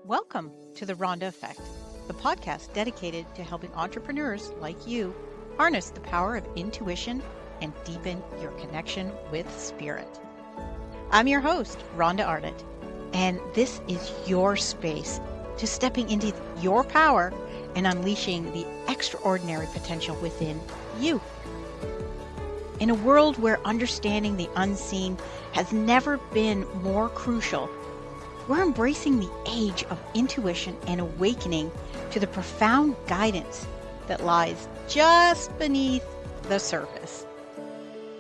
Welcome to the Rhonda Effect, the podcast dedicated to helping entrepreneurs like you harness the power of intuition and deepen your connection with spirit. I'm your host, Rhonda Ardent, and this is your space to stepping into your power and unleashing the extraordinary potential within you. In a world where understanding the unseen has never been more crucial, we're embracing the age of intuition and awakening to the profound guidance that lies just beneath the surface.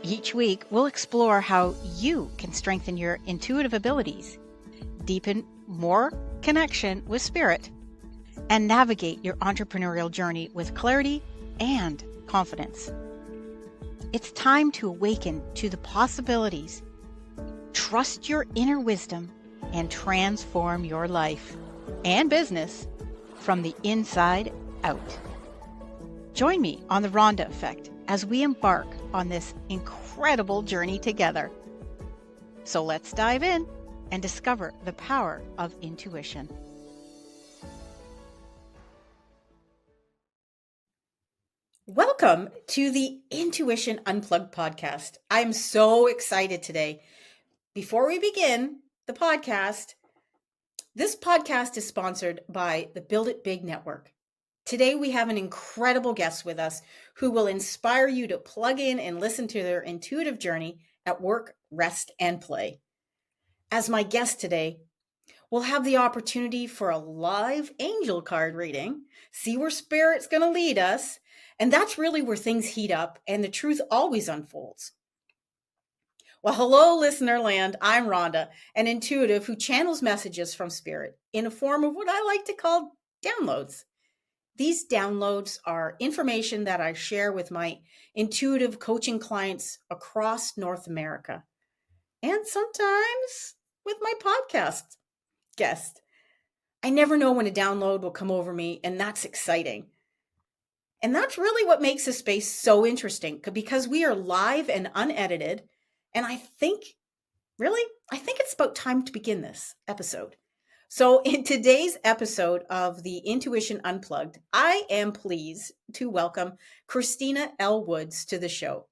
Each week, we'll explore how you can strengthen your intuitive abilities, deepen more connection with spirit, and navigate your entrepreneurial journey with clarity and confidence. It's time to awaken to the possibilities, trust your inner wisdom, and transform your life and business from the inside out. Join me on the Rhonda Effect as we embark on this incredible journey together. So let's dive in and discover the power of intuition. Welcome to the Intuition Unplugged podcast. I'm so excited today. Before we begin the podcast, this podcast is sponsored by the Build It Big Network. Today, we have an incredible guest with us who will inspire you to plug in and listen to their intuitive journey at work, rest, and play. As my guest today, we'll have the opportunity for a live angel card reading, see where spirit's going to lead us, and that's really where things heat up and the truth always unfolds. Well, hello, listener land. I'm Rhonda, an intuitive who channels messages from spirit in a form of what I like to call downloads. These downloads are information that I share with my intuitive coaching clients across North America, and sometimes with my podcast guest. I never know when a download will come over me, and that's exciting. And that's really what makes this space so interesting, because we are live and unedited. And I think it's about time to begin this episode. So in today's episode of the Intuition Unplugged, I am pleased to welcome Christina L. Woods to the show.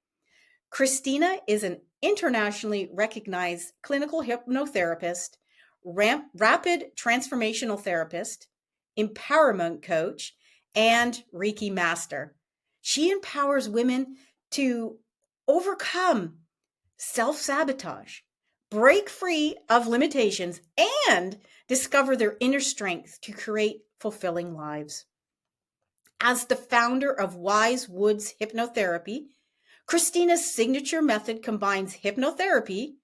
Christina is an internationally recognized clinical hypnotherapist, rapid transformational therapist, empowerment coach, and Reiki master. She empowers women to overcome self-sabotage, break free of limitations, and discover their inner strength to create fulfilling lives. As the founder of Wise Woods Hypnotherapy, Christina's signature method combines hypnotherapy,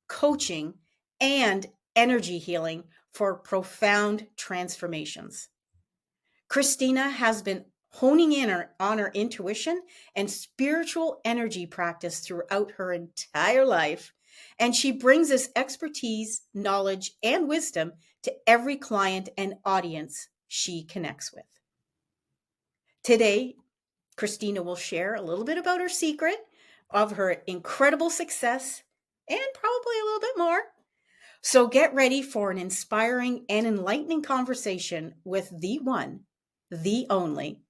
coaching, and energy healing for profound transformations. Christina has been honing in on her intuition and spiritual energy practice throughout her entire life. And she brings this expertise, knowledge, and wisdom to every client and audience she connects with. Today, Christina will share a little bit about her secret of her incredible success and probably a little bit more. So get ready for an inspiring and enlightening conversation with the one, the only,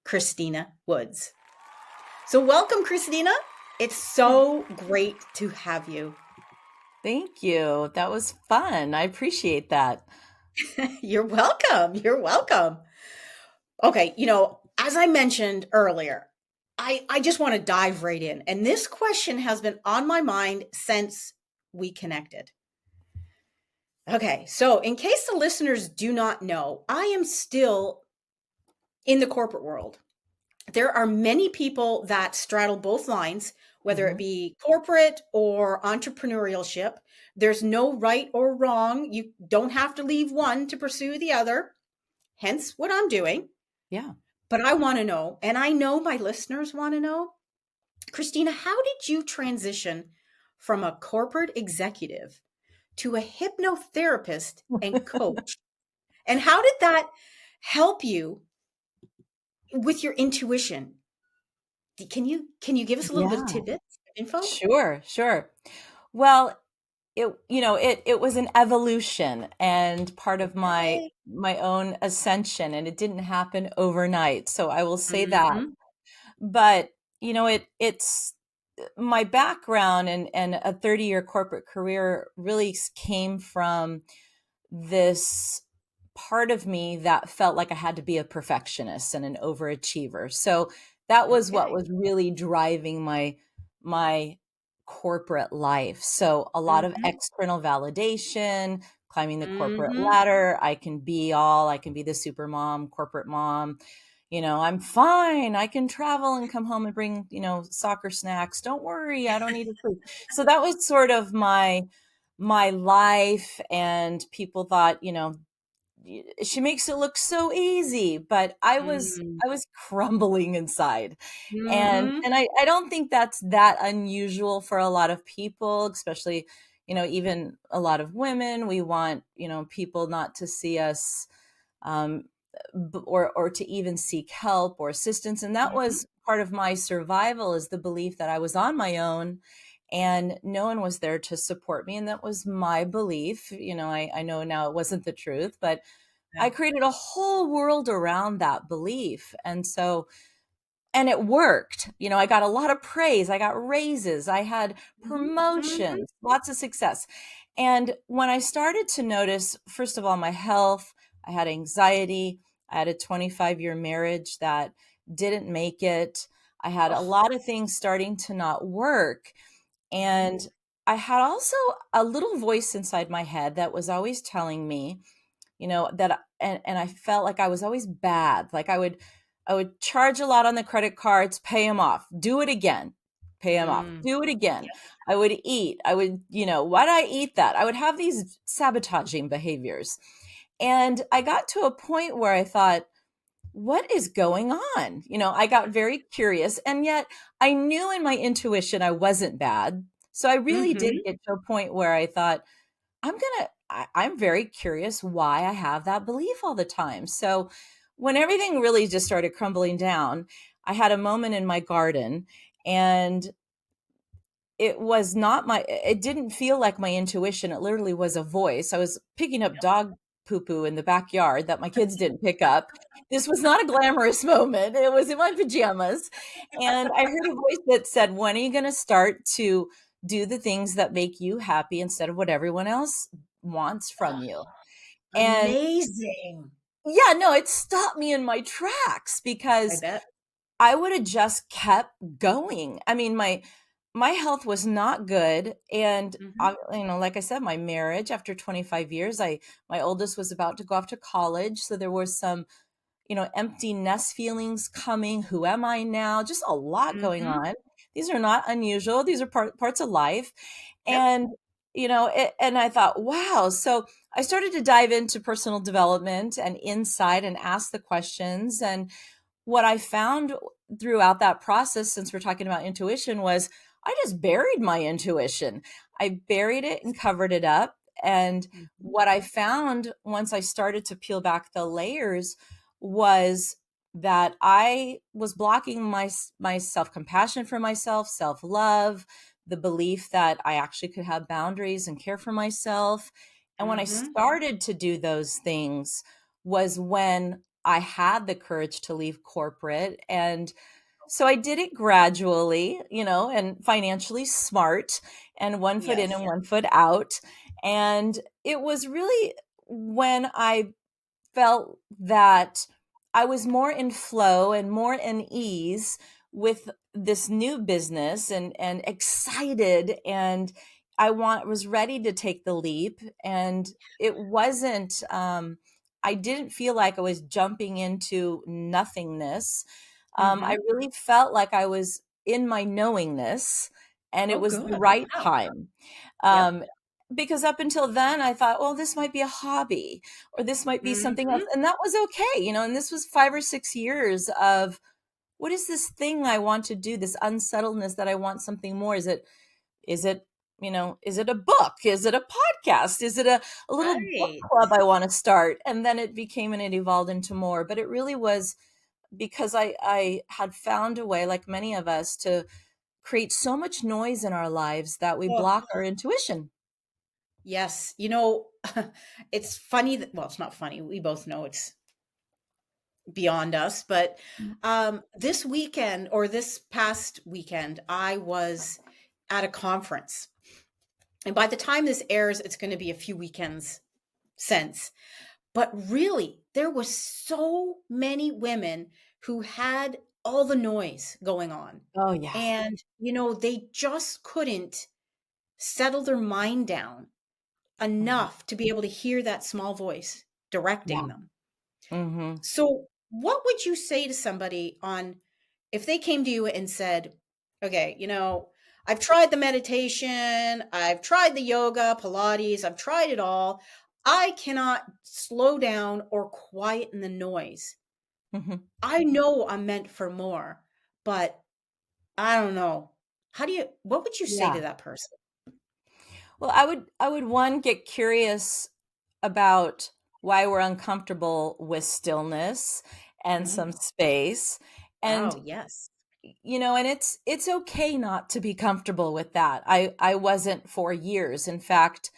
Christina Woods. So welcome, Christina. It's so great to have you. Thank you. That was fun. I appreciate that. You're welcome. You're welcome. Okay, as I mentioned earlier, I just want to dive right in. And this question has been on my mind since we connected. Okay, so in case the listeners do not know, I am still in the corporate world. There are many people that straddle both lines, whether it be corporate or entrepreneurship. There's no right or wrong. You don't have to leave one to pursue the other, hence what I'm doing. Yeah. But I want to know, and I know my listeners want to know, Christina, how did you transition from a corporate executive to a hypnotherapist and coach? And how did that help you with your intuition? Can you give us a little bit of tidbits, info? Sure. Well, it was an evolution and part of Okay. my own ascension, and it didn't happen overnight. So I will say that. Mhm. But it's my background and a 30-year corporate career really came from this part of me that felt like I had to be a perfectionist and an overachiever. So that was what Okay. was really driving my corporate life. So a lot of Mhm. external validation, climbing the corporate Mhm. ladder. I can be the super mom, corporate mom. I'm fine. I can travel and come home and bring, soccer snacks. Don't worry, I don't need to sleep. So that was sort of my life, and people thought, she makes it look so easy, but I was Mm. I was crumbling inside. And Mhm. and I don't think that's that unusual for a lot of people, especially, even a lot of women. We want, people not to see us, um, or to even seek help or assistance. And that Mhm. was part of my survival, is the belief that I was on my own and no one was there to support me. And that was my belief. I know now it wasn't the truth, but I Yeah. created a whole world around that belief. And it worked. I got a lot of praise. I got raises. I had Mhm. Mhm. promotions, lots of success. And when I started to notice, first of all, my health, I had anxiety. I had a 25-year marriage that didn't make it. I had a Oh. lot of things starting to not work. Mhm. And I had also a little voice inside my head that was always telling me, and I felt like I was always bad. Like I would charge a lot on the credit cards, pay them off, do it again, pay them off, Mm. do it again. Yep. I would eat. I would, why'd I eat that? I would have these sabotaging behaviors. And I got to a point where I thought, what is going on? I got very curious, and yet I knew in my intuition I wasn't bad. So I really did Mhm. get to a point where I thought, I'm very curious why I have that belief all the time. So when everything really just started crumbling down, I had a moment in my garden, and it didn't feel like my intuition. It literally was a voice. I was picking up dog poo poo in the backyard that my kids didn't pick up. This was not a glamorous moment. It was in my pajamas. And I heard a voice that said, "When are you going to start to do the things that make you happy instead of what everyone else wants from you?" And Amazing. yeah, no, it stopped me in my tracks I because bet. I would have just kept going. I mean, my health was not good, and Mhm. like I said, my marriage after 25 years, my oldest was about to go off to college, so there was some, empty nest feelings coming. Who am I now? Just a lot going Mhm. on. These are not unusual. These are parts of life. Yep. And, and I thought, wow. So I started to dive into personal development and insight and ask the questions. And what I found throughout that process, since we're talking about intuition, was I just buried my intuition. I buried it and covered it up. And Mhm. what I found once I started to peel back the layers was that I was blocking my self-compassion for myself, self-love, the belief that I actually could have boundaries and care for myself. And when I Mhm. started to do those things was when I had the courage to leave corporate. And so I did it gradually, and financially smart, and one foot in Yes. and one foot out. And it was really when I felt that I was more in flow and more in ease with this new business, and excited, and was ready to take the leap. And it wasn't I didn't feel like I was jumping into nothingness. I Mhm. really felt like I was in my knowingness, and it Oh, was the good. right Wow. time. Yep. um, because up until then I thought, well, this might be a hobby, or this might be something else, Mhm. and that was okay. And this was 5 or 6 years of, what is this thing I want to do, this unsettledness that I want something more. Is it a book, is it a podcast, is it a little book Right. club I want to start? And then it became, and it evolved into more. But it really was because I had found a way, like many of us, to create so much noise in our lives that we Oh, block our intuition. Yes. You know, it's funny that, well, it's not funny. We both know it's beyond us, but this weekend or this past weekend, I was at a conference. And by the time this airs, it's going to be a few weekends since. But really, there was so many women who had all the noise going on. Oh, yeah. And, you know, they just couldn't settle their mind down Mhm. enough to be able to hear that small voice Yeah. directing them. Mhm. So, what would you say to somebody on if they came to you and said, okay, you know, I've tried the meditation, I've tried the yoga, Pilates, I've tried it all. I cannot slow down or quieten the noise. Mhm. I know I'm meant for more, but I don't know. What would you say Yeah. to that person? Well, I would one get curious about why we're uncomfortable with stillness and Mm. some space. And Wow, yes. and it's okay not to be comfortable with that. I wasn't for years. In fact,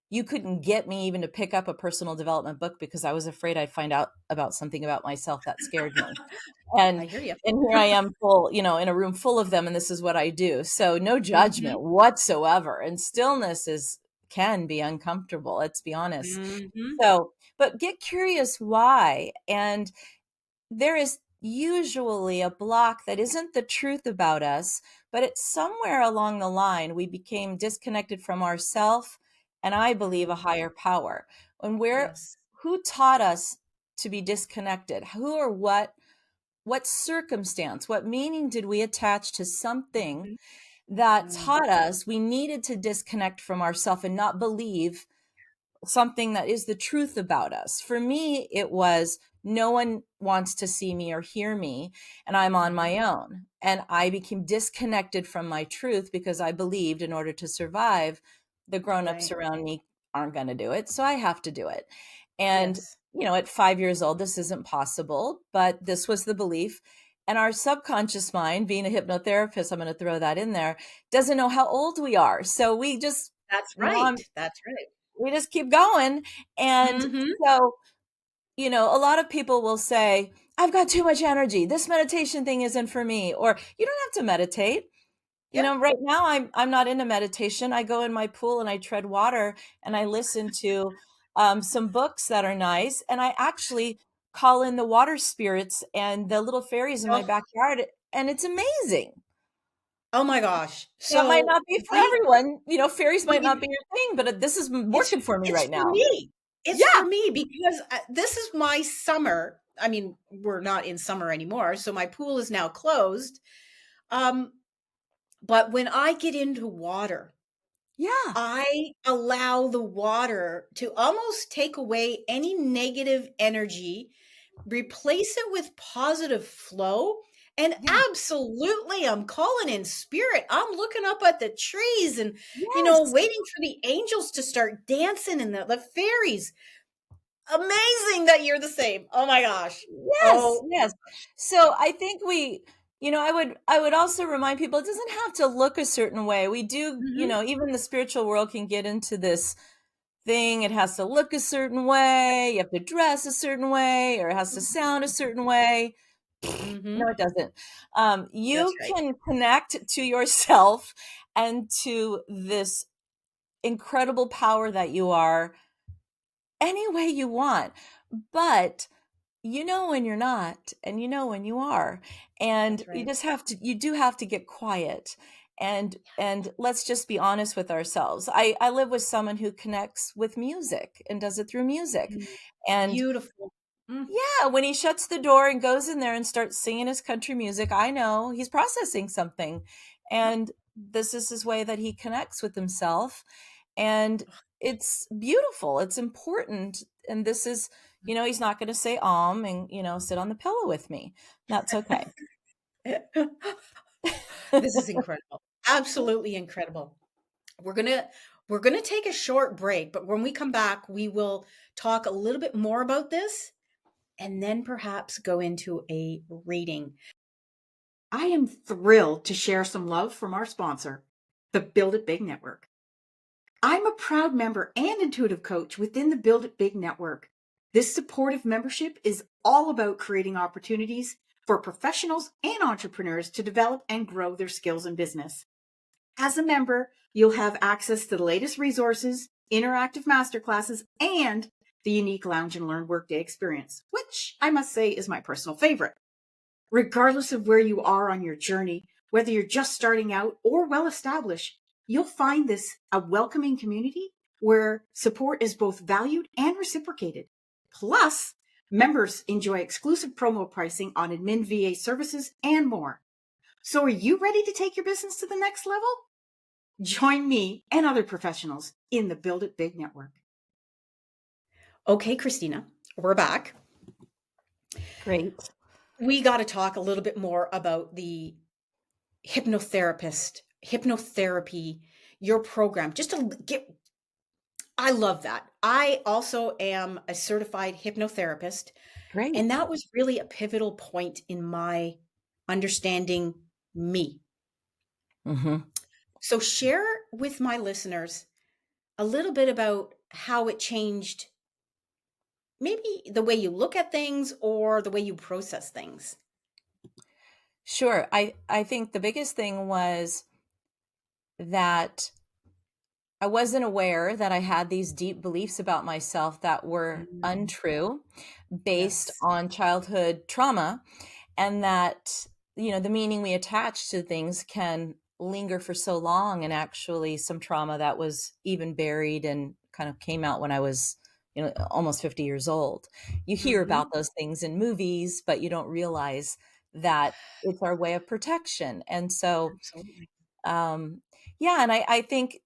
you couldn't get me even to pick up a personal development book because I was afraid I'd find out about something about myself that scared me. I And hear you. and here I am full, in a room full of them, and this is what I do. So no Hmm. judgment whatsoever. And stillness is can be uncomfortable, let's be honest. Hmm. So, but get curious why. And there is usually a block that isn't the truth about us, but it's somewhere along the line we became disconnected from ourself and I believe a higher power. When we're Yes. Who taught us to be disconnected? Who or what circumstance, what meaning did we attach to something Mhm. that Mm. taught us we needed to disconnect from ourselves and not believe something that is the truth about us? For me, it was no one wants to see me or hear me, and I'm on Mhm. my own. And I became disconnected from my truth because I believed in order to survive, the grown-ups Right. around me aren't going to do it, so I have to do it. And, Yes. at 5 years old, this isn't possible, but this was the belief. And our subconscious mind, being a hypnotherapist, I'm going to throw that in there, doesn't know how old we are. So we just That's right. mom That's right. we just keep going. And Mhm. so, a lot of people will say, I've got too much energy. This meditation thing isn't for me. Or you don't have to meditate. Yep. Right now I'm not into meditation. I go in my pool and I tread water and I listen to some books that are nice. And I actually call in the water spirits and the little fairies in my Oh, backyard. And it's amazing. oh my gosh. That might So not be for we everyone. Fairies but might not you be your thing, but this is it's working for me it's right for now. me. It's Yeah. for me because this is my summer. I mean, we're not in summer anymore, so my pool is now closed. Um, but when I get into water, Yeah. I allow the water to almost take away any negative energy, replace it with positive flow. And Yeah. absolutely, I'm calling in spirit. I'm looking up at the trees and, Yes. waiting for the angels to start dancing and the fairies. Amazing that you're the same. Oh my gosh. Yes, Oh my yes. gosh. So I think I would also remind people it doesn't have to look a certain way. We do, Hmm. even the spiritual world can get into this thing. It has to look a certain way, you have to dress a certain way, or it has to sound a certain way. Hmm. No, it doesn't. That's You right. can connect to yourself and to this incredible power that you are any way you want. But you know when you're not, and you know when you are. And That's right. you do have to get quiet. And let's just be honest with ourselves. I live with someone who connects with music and does it through music. Mm. And Beautiful. Mm. yeah, when he shuts the door and goes in there and starts singing his country music, I know he's processing something. Yep. And this is his way that he connects with himself. And it's beautiful. It's important. And this is, he's not going to say and, sit on the pillow with me. That's okay. This is incredible. Absolutely incredible. We're going to we're going to take a short break, but when we come back, we will talk a little bit more about this and then perhaps go into a reading. I am thrilled to share some love from our sponsor, the Build It Big Network. I'm a proud member and intuitive coach within the Build It Big network. This supportive membership is all about creating opportunities for professionals and entrepreneurs to develop and grow their skills in business. As a member, you'll have access to the latest resources, interactive masterclasses, and the unique Lounge and Learn Workday experience, which I must say is my personal favorite. Regardless of where you are on your journey, whether you're just starting out or well established, you'll find this a welcoming community where support is both valued and reciprocated. Plus, members enjoy exclusive promo pricing on admin VA services and more. So are you ready to take your business to the next level? Join me and other professionals in the Build It Big network. Okay, Christina, we're back. Great. We got to talk a little bit more about the hypnotherapy, your program. I love that. I also am a certified hypnotherapist, Great. and that was really a pivotal point in my understanding me. Mm-hmm. So share with my listeners a little bit about how it changed maybe the way you look at things or the way you process things. Sure. I think the biggest thing was that I wasn't aware that I had these deep beliefs about myself that were untrue based Yes. on childhood trauma, and that, the meaning we attach to things can linger for so long, and actually some trauma that was even buried and kind of came out when I was, almost 50 years old. You hear about those things in movies, but you don't realize that it's our way of protection. And so, Absolutely. yeah, and I think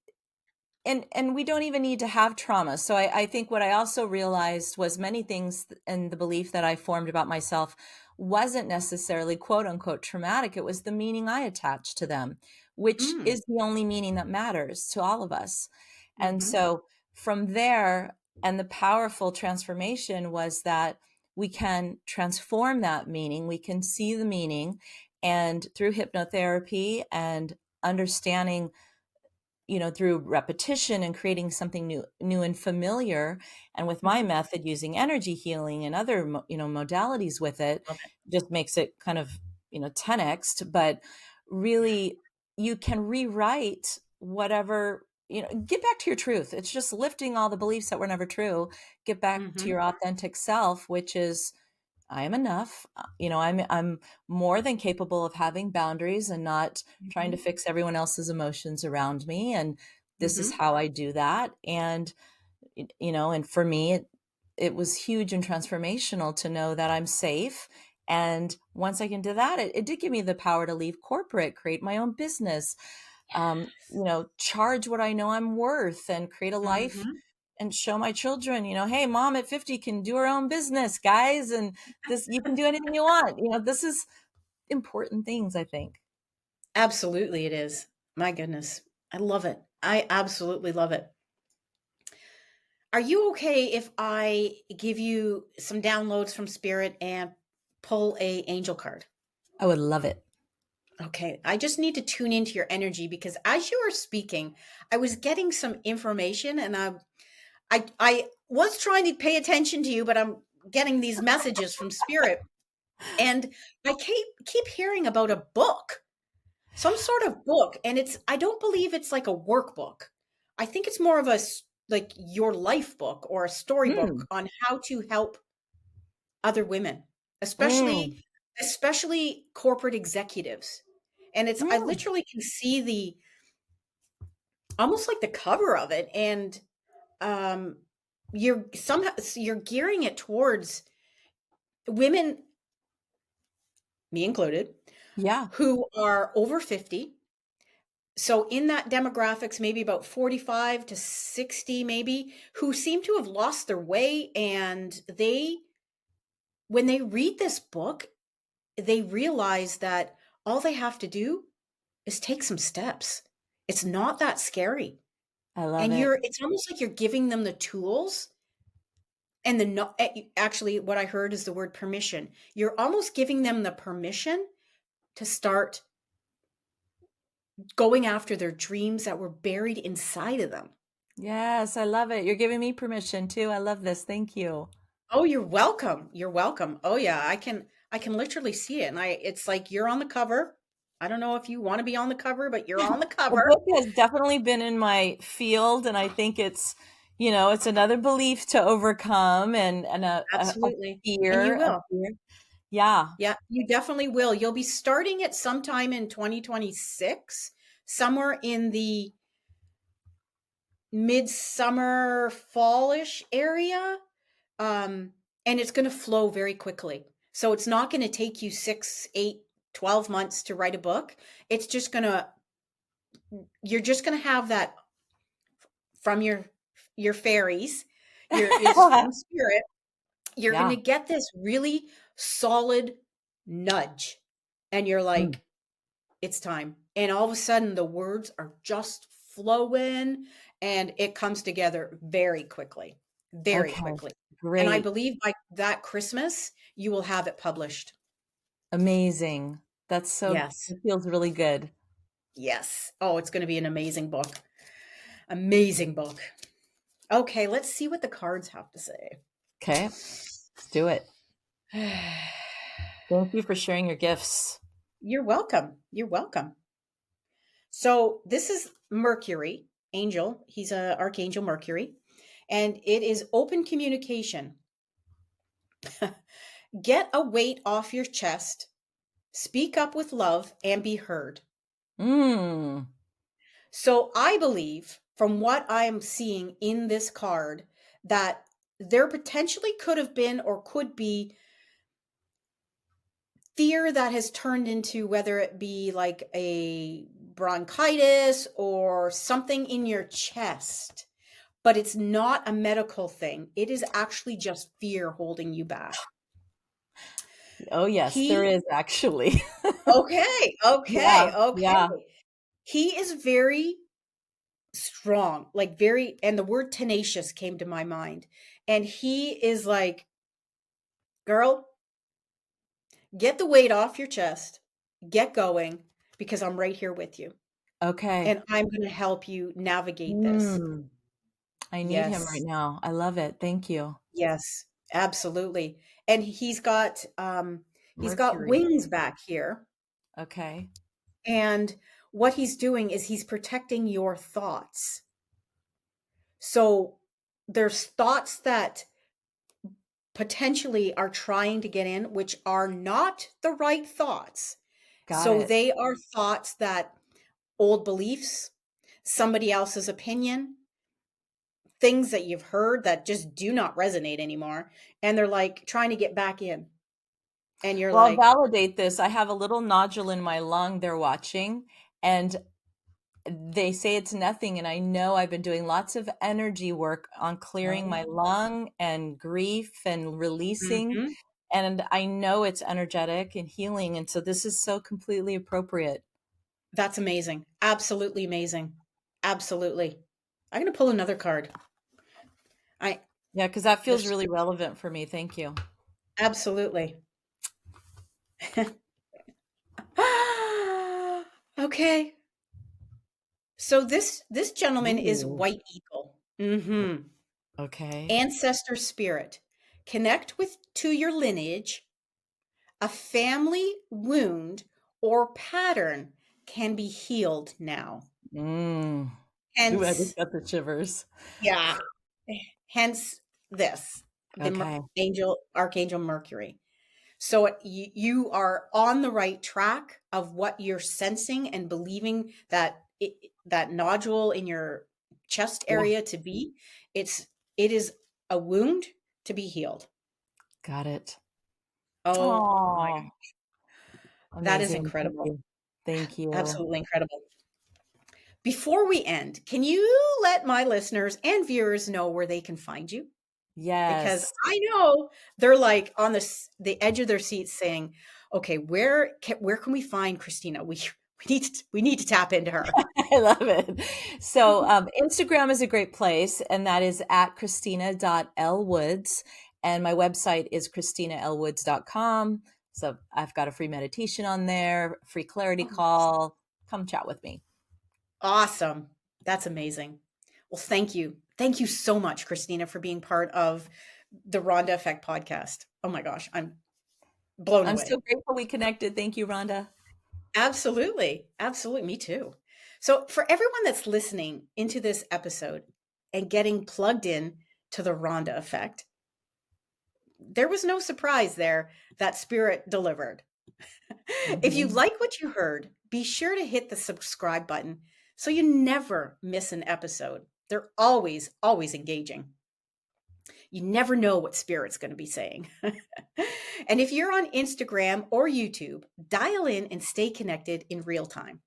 and we don't even need to have trauma. So I think what I also realized was many things and the belief that I formed about myself wasn't necessarily quote unquote traumatic. It was the meaning I attached to them, which Mm. is the only meaning that matters to all of us. And Mm-hmm. so from there, and the powerful transformation was that we can transform that meaning. We can see the meaning, and through hypnotherapy and understanding, through repetition and creating something new and familiar. And with my Mm-hmm. method, using energy healing and other, modalities with it, Love it. just makes it kind of, 10x. But really, you can rewrite whatever, get back to your truth. It's just lifting all the beliefs that were never true, get back to Mm-hmm. your authentic self, which is, I am enough. I'm more than capable of having boundaries and not trying to Mm-hmm. fix everyone else's emotions around me. And this is Mm-hmm. how I do that. And, and for me, it was huge and transformational to know that I'm safe. And once I can do that, it did give me the power to leave corporate, create my own business, charge what I know I'm worth, and create a life Mm-hmm. and show my children, hey, mom at 50 can do her own business, guys. And this, you can do anything you want. This is important things, I think. Absolutely, it is. My goodness. I love it. I absolutely love it. Are you okay if I give you some downloads from Spirit and pull a angel card? I would love it. Okay, I just need to tune into your energy because as you were speaking, I was getting some information and I was trying to pay attention to you, but I'm getting these messages from Spirit and I keep hearing about a book, some sort of book, and I don't believe it's like a workbook. I think it's more of like your life book or a storybook Mm, on how to help other women, mm, especially corporate executives. And I mm. literally can see almost like the cover of it. And um, you're gearing it towards women, me included, Yeah, who are over 50. So in that demographics, maybe about 45 to 60, maybe, who seem to have lost their way. And when they read this book, they realize that all they have to do is take some steps. It's not that scary. I love And it. it's almost like you're giving them the tools and actually what I heard is the word permission. You're almost giving them the permission to start going after their dreams that were buried inside of them. Yes, I love it. You're giving me permission too. I love this. Thank you. Oh, you're welcome. You're welcome. Oh yeah, I can literally see it. And it's like you're on the cover. I don't know if you want to be on the cover, but you're on the The cover. book has definitely been in my field, and I think it's another belief to overcome and a Absolutely. And you fear, a will. fear. Yeah. Yeah, you definitely will. You'll be starting it sometime in 2026, somewhere in the midsummer fallish area. And it's going to flow very quickly. So it's not going to take you 6, 8, 12 months to write a book. It's just going to, you're just going to have that from your fairies, from spirit. You're going Yeah. to get this really solid nudge. And you're Mm. like, it's time. And all of a sudden the words are just flowing and it comes together very quickly, very Okay. quickly. And I Great. believe by that Christmas, you will have it published. Amazing. Yes. It feels really good. Yes. Oh, it's going to be an amazing book. Amazing book. Okay, let's see what the cards have to say. Okay. Let's do it. Thank you for sharing your gifts. You're welcome. You're welcome. So this is Mercury, angel. He's a Archangel Mercury, and it is open communication. Get a weight off your chest, speak up with love, and be heard. Mm. So I believe, from what I'm seeing in this card, that there potentially could have been or could be fear that has turned into, whether it be like a bronchitis or something in your chest, but it's not a medical thing. It is actually just fear holding you back. Oh, yes, there He, is actually. okay, okay, Yeah. okay. Yeah. He is very strong, like very, and the word tenacious came to my mind. And he is like, girl, get the weight off your chest, get going, because I'm right here with you. Okay. And I'm going to help you navigate this. Mm. I need him right Yes. now. I love it. Thank you. Yes, absolutely. And he's got Mercury. wings back here. Okay. And what he's doing is he's protecting your thoughts. So there's thoughts that potentially are trying to get in, which are not the right thoughts. Got So it. they are thoughts that old beliefs, somebody else's opinion, things that you've heard that just do not resonate anymore. And they're like trying to get back in. And you're Well, I'll like, validate this. I have a little nodule in my lung they're watching, and they say it's nothing. And I know I've been doing lots of energy work on clearing my oh, lung and grief and releasing. mhm. And I know it's energetic and healing. And so this is so completely appropriate. That's amazing. Absolutely amazing. Absolutely. I'm going to pull another card. I, Yeah, because that feels there's really relevant for me. Thank you. absolutely. Okay. So this gentleman is Ooh. White Eagle. Mhm. Okay. Ancestor spirit. Connect with to your lineage. A family wound or pattern can be healed now. Mm. Ooh, I Hence, just got the shivers. yeah. Hence this, Okay. angel Archangel Mercury. So you are on the right track of what you're sensing and believing that that nodule in your chest Yeah, area to be. It is a wound to be healed. got it. Oh my Oh, God, that is amazing. Thank incredible. you. Thank you. Absolutely incredible. Before we end, can you let my listeners and viewers know where they can find you? Because Yes. I know they're like on the edge of their seats saying, "Okay, where can we find Christina? We need to tap into her." I love it. So, Instagram is a great place, and that is at christina.lwoods. And my website is christinalwoods.com. So, I've got a free meditation on there, free clarity call. Come chat with me. Awesome. That's amazing. Well, thank you. Thank you so much, Christina, for being part of the Rhonda Effect podcast. Oh my gosh, I'm blown I'm away. so grateful we connected. Thank you, Rhonda. Absolutely. Absolutely. Me too. So, for everyone that's listening into this episode and getting plugged in to the Rhonda Effect, there was no surprise there that Spirit delivered. If you like what you heard, be sure to hit the subscribe button so you never miss an episode. They're always, always engaging. You never know what Spirit's going to be saying. And if you're on Instagram or YouTube, dial in and stay connected in real time.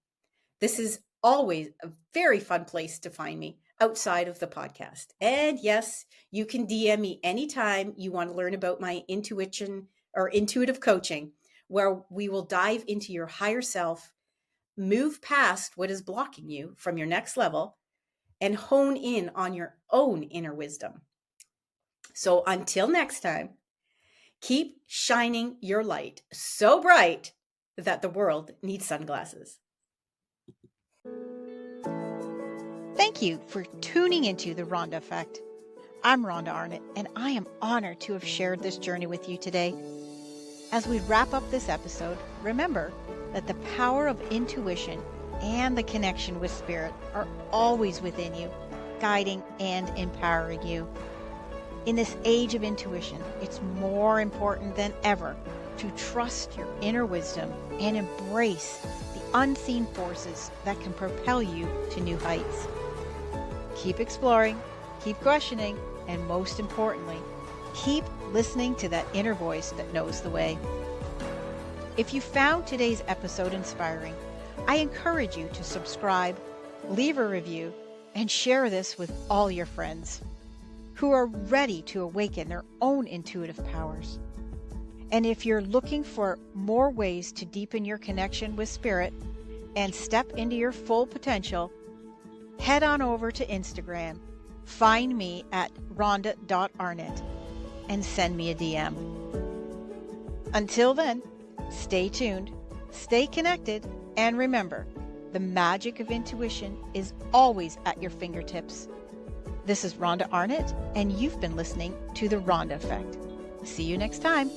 This is always a very fun place to find me outside of the podcast. And yes, you can DM me anytime you want to learn about my intuition or intuitive coaching, where we will dive into your higher self, move past what is blocking you from your next level, and hone in on your own inner wisdom. So until next time, keep shining your light so bright that the world needs sunglasses. Thank you for tuning into the Rhonda Effect. I'm Rhonda Arnott, and I am honored to have shared this journey with you today. As we wrap up this episode, remember that the power of intuition and the connection with Spirit are always within you, guiding and empowering you. In this age of intuition, it's more important than ever to trust your inner wisdom and embrace the unseen forces that can propel you to new heights. Keep exploring, keep questioning, and most importantly, keep listening to that inner voice that knows the way. If you found today's episode inspiring, I encourage you to subscribe, leave a review, and share this with all your friends who are ready to awaken their own intuitive powers. And if you're looking for more ways to deepen your connection with Spirit and step into your full potential, head on over to Instagram, find me at rhonda.arnett, and send me a DM. Until then, stay tuned, stay connected, and remember, the magic of intuition is always at your fingertips. This is Rhonda Arnott, and you've been listening to The Rhonda Effect. See you next time.